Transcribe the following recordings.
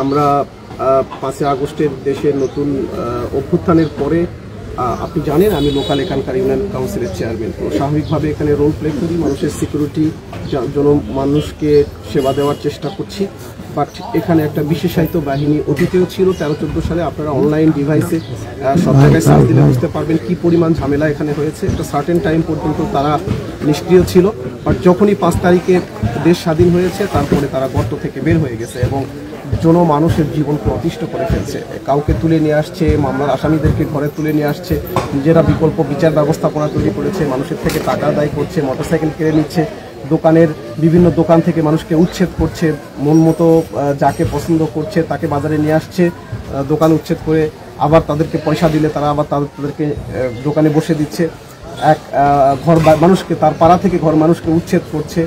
আমরা 5 আগস্টের দেশের নতুন অভ্যুত্থানের পরে আপনি জানেন আমি লোকাল এখানকার ইউনিয়ন কাউন্সিলের চেয়ারম্যান। তো স্বাভাবিকভাবে এখানে রোল প্লে করি, মানুষের সিকিউরিটি মানুষকে সেবা দেওয়ার চেষ্টা করছি। বাট এখানে একটা বিশেষায়িত বাহিনী অতীতেও ছিল 13-14 সালে। আপনারা অনলাইন ডিভাইসে সব জায়গায় সার্চ দিলে বুঝতে পারবেন কি পরিমাণ ঝামেলা এখানে হয়েছে। একটা সার্টেন টাইম পর্যন্ত তারা নিষ্ক্রিয় ছিল, বাট যখনই 5 তারিখে দেশ স্বাধীন হয়েছে তারপরে তারা গর্ত থেকে বের হয়ে গেছে এবং মানুষের জীবনকে অতিষ্ঠ করে ফেলছে। কাউকে তুলে নিয়ে আসছে, মামলার আসামিদেরকে ঘরে তুলে নিয়ে আসছে, নিজেরা বিকল্প বিচার ব্যবস্থাপনা তৈরি করেছে, মানুষের থেকে টাকা আদায় করছে, মোটরসাইকেল কেড়ে নিচ্ছে, দোকানের বিভিন্ন দোকান থেকে মানুষকে উচ্ছেদ করছে, মন মতো যাকে পছন্দ করছে তাকে বাজারে নিয়ে আসছে, দোকান উচ্ছেদ করে আবার তাদেরকে পয়সা দিলে তারা আবার তাদেরকে দোকানে বসে দিচ্ছে। এক ঘর মানুষকে তার পাড়া থেকে ঘর মানুষকে উচ্ছেদ করছে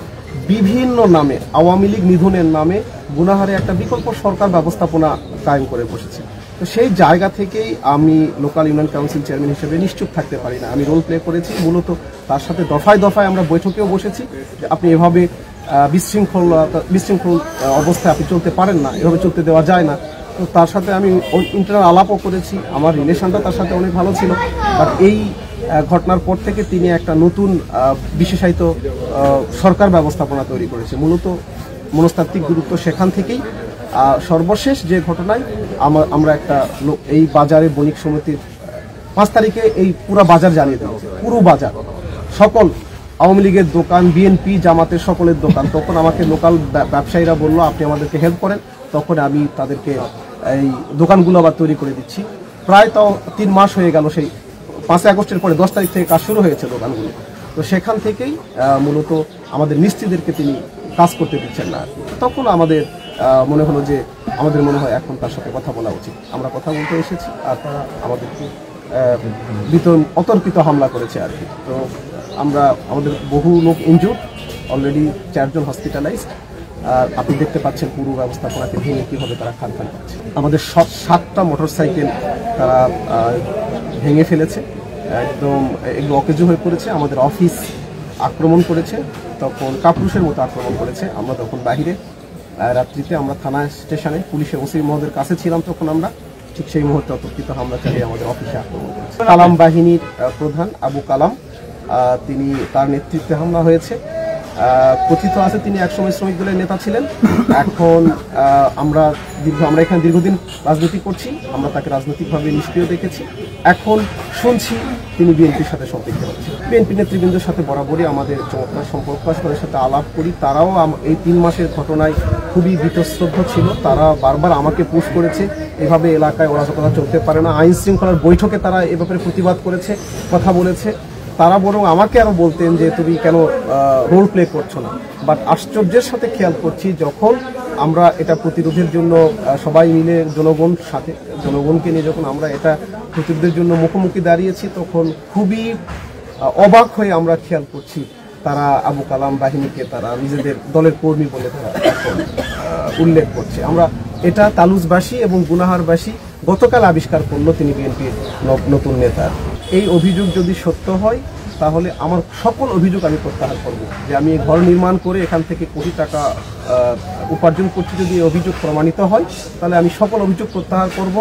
বিভিন্ন নামে। আওয়ামী লীগ নিধনের নামে গুনাহারে একটা বিকল্প সরকার ব্যবস্থাপনা কায়েম করে বসেছে। তো সেই জায়গা থেকেই আমি লোকাল ইউনিয়ন কাউন্সিল চেয়ারম্যান হিসেবে নিশ্চুপ থাকতে পারি না। আমি রোল প্লে করেছি, মূলত তার সাথে দফায় দফায় আমরা বৈঠকেও বসেছি। আপনি এভাবে বিশৃঙ্খল অবস্থায় আপনি চলতে পারেন না, এভাবে চলতে দেওয়া যায় না। তো তার সাথে আমি ইন্টারনাল আলাপও করেছি, আমার রিলেশনটা তার সাথে অনেক ভালো ছিল। বাট এই ঘটনার পর থেকে তিনি একটা নতুন বিশেষায়িত সরকার ব্যবস্থাপনা তৈরি করেছে। মূলত মনস্তাত্ত্বিক গুরুত্ব সেখান থেকেই। সর্বশেষ যে ঘটনায় আমরা একটা এই বাজারে বণিক সমিতির 5 তারিখে এই পুরো বাজার জানিয়ে দিয়েছে, পুরো বাজার সকল আওয়ামী লীগের দোকান, বিএনপি জামাতের সকলের দোকান। তখন আমাকে লোকাল ব্যবসায়ীরা বললো আপনি আমাদেরকে হেল্প করেন, তখন আমি তাদেরকে এই দোকানগুলো আবার তৈরি করে দিচ্ছি। প্রায় তাও 3 মাস হয়ে গেল, সেই 5 আগস্টের পরে 10 তারিখ থেকে কাজ শুরু হয়েছে দোকানগুলো। তো সেখান থেকেই মূলত আমাদের মিস্ত্রিদেরকে তিনি কাজ করতে দিচ্ছেন না। তখন আমাদের মনে হলো যে আমাদের মনে হয় এখন তার সাথে কথা বলা উচিত। আমরা কথা বলতে এসেছি আর তারা আমাদেরকে অতর্কিত হামলা করেছে আর কি। তো আমাদের বহু লোক ইনজুর্ড, অলরেডি 4 জন হসপিটালাইজড। আপনি দেখতে পাচ্ছেন পুরো ব্যবস্থাপনাকে ভেঙে কীভাবে তারা খান পাচ্ছে। আমাদের 7টা মোটরসাইকেল তারা ভেঙে ফেলেছে, একদম এগুলো অকেজো হয়ে পড়েছে। আমাদের অফিস আক্রমণ করেছে, তখন কাপুরুষের মতো আক্রমণ করেছে। আমরা তখন বাহিরে রাত্রিতে আমরা থানা স্টেশনে পুলিশের ওসি মহোদয়ের কাছে ছিলাম, তখন আমরা ঠিক সেই মুহূর্তে অতর্কিত হামলা চালিয়ে আমাদের অফিসে আক্রমণ করেছে। কালাম বাহিনীর প্রধান আবু কালাম, তিনি তার নেতৃত্বে হামলা হয়েছে। কথিত আছে তিনি একসময় শ্রমিক দলের নেতা ছিলেন। এখন আমরা এখানে দীর্ঘদিন রাজনীতি করছি, আমরা তাকে রাজনৈতিকভাবে নিষ্ক্রিয় দেখেছি। এখন শুনছি তিনি বিএনপির সাথে সম্পৃক্ত হচ্ছে। বিএনপি নেতৃবৃন্দের সাথে বরাবরই আমাদের চমৎকার সম্পর্ক আছে, তাদের সাথে আলাপ করি। তারাও এই 3 মাসের ঘটনায় খুবই বীতশ্রদ্ধ ছিল। তারা বারবার আমাকে পুশ করেছে এভাবে এলাকায় অরাজকতা চলতে পারে না। আইন শৃঙ্খলার বৈঠকে তারা এ ব্যাপারে প্রতিবাদ করেছে, কথা বলেছে। তারা বরং আমাকে আরো বলতেন যে তুমি কেন রোল প্লে করছো না। বাট আশ্চর্যের সাথে খেয়াল করছি, যখন আমরা এটা প্রতিরোধের জন্য সবাই মিলে জনগণকে নিয়ে যখন আমরা এটা প্রতিরোধের জন্য মুখোমুখি দাঁড়িয়েছি, তখন খুবই অবাক হয়ে আমরা খেয়াল করছি তারা আবু কালাম বাহিনীকে তারা নিজেদের দলের কর্মী বলে তারা এখন উল্লেখ করছে। আমরা এটা তালুজবাসী এবং গুনাহারবাসী গতকাল আবিষ্কার করলো তিনি বিএনপির নতুন নেতা। এই অভিযোগ যদি সত্য হয় তাহলে আমার সকল অভিযোগ আমি প্রত্যাহার করব। যে আমি ঘর নির্মাণ করে এখান থেকে কোটি টাকা উপার্জন করছি, যদি এই অভিযোগ প্রমাণিত হয় তাহলে আমি সকল অভিযোগ প্রত্যাহার করব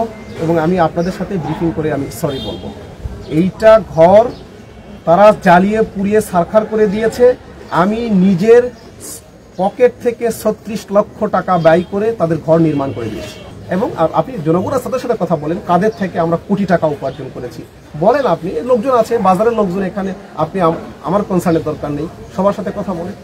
এবং আমি আপনাদের সাথে ব্রিফিং করে আমি সরি বলবো। এইটা ঘর তারা জ্বালিয়ে পুড়িয়ে ছারখার করে দিয়েছে। আমি নিজের পকেট থেকে 36 লক্ষ টাকা ব্যয় করে তাদের ঘর নির্মাণ করে দিয়েছি। এবং আপনি জনগণের সাথে কথা বলেন, কাদের থেকে আমরা কোটি টাকা উপার্জন করেছি বলেন। আপনি লোকজন আছে, বাজারের লোকজন এখানে, আপনি আমার কনসার্নের দরকার নেই, সবার সাথে কথা বলেন।